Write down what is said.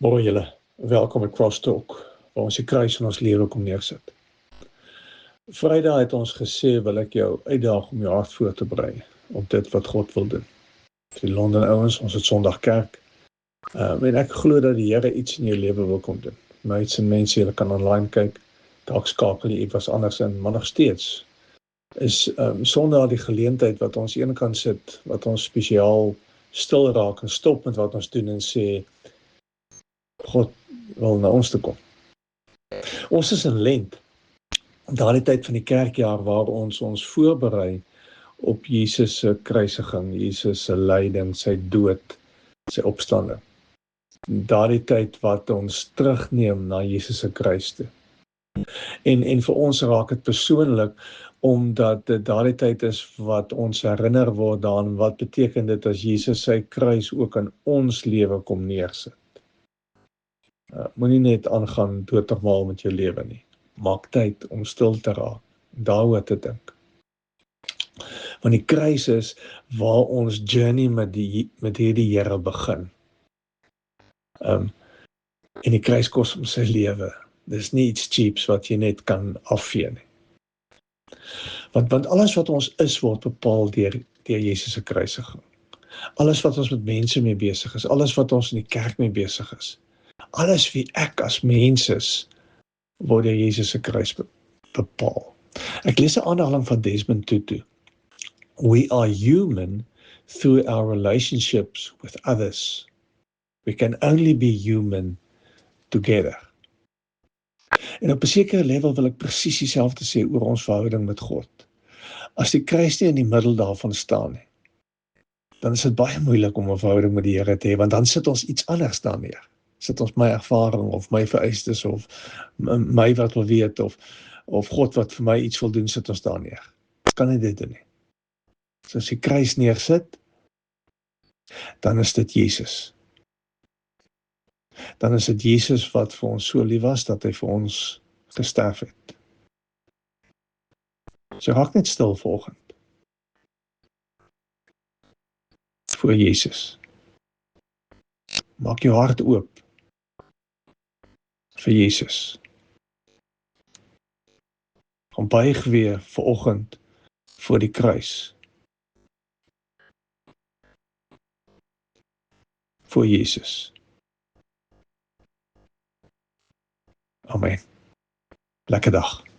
Môre julle, welkom by Crosstalk, waar ons die kruis in ons lewe kom neersit. Vrydag het ons gesê, wil ek jou uitdaag om jou hart voor te berei, op dit wat God wil doen. Vir die Londen ouens, ons het Sondag kerk, en ek glo dat die Here iets in jou lewe wil kom doen. Meids en mense, julle kan online kyk, dalk skakel jy ietwas anders in, maar nog steeds is Sondag die geleentheid wat ons een kan sit, wat ons spesiaal stil raak en stop met wat ons doen en sê, God wil na ons toe kom. Ons is in Lent, daardie tyd van die kerkjaar waar ons voorberei op Jesus se kruisiging, Jesus se lyding, sy dood, sy opstanding. Daardie tyd wat ons terugneem na Jesus se kruis toe. En vir ons raak dit persoonlik, omdat dit daardie tyd is wat ons herinner word aan wat beteken dit as Jesus sy kruis ook in ons lewe kom neersit. Moenie net aangaan doodnormaal met jou lewe nie. Maak tyd om stil te raak, daaroor te dink. Want die kruis is waar ons journey met hierdie Here begin. En die kruis kos hom sy lewe. Dis nie iets cheaps wat jy net kan afvee nie. Want alles wat ons is, word bepaal deur Jesus se kruisiging. Alles wat ons met mense mee besig is, alles wat ons in die kerk mee besig is, alles wie ek as mens is, word deur Jesus se kruis bepaal. Ek lees 'n aanhaling van Desmond Tutu. We are human through our relationships with others. We can only be human together. En op 'n sekere level wil ek presies dieselfde sê oor ons verhouding met God. As die kruis nie in die middel daarvan staan nie, dan is dit baie moeilik om 'n verhouding met die Here te hê, want dan sit ons iets anders daar neer. Sit ons my ervaring, of my vereistes, of my wat wil weet, of God wat vir my iets wil doen, sit ons daar neer. Ons kan nie dit doen nie. So as die kruis neersit, dan is dit Jesus. Dan is dit Jesus wat vir ons so lief was, dat hy vir ons gesterf het. So raak net stil vanoggend. Voor Jesus. Maak jou hart oop vir Jesus. Gaan buig weer vanoggend voor die kruis. Voor Jesus. Amen. Lekker dag.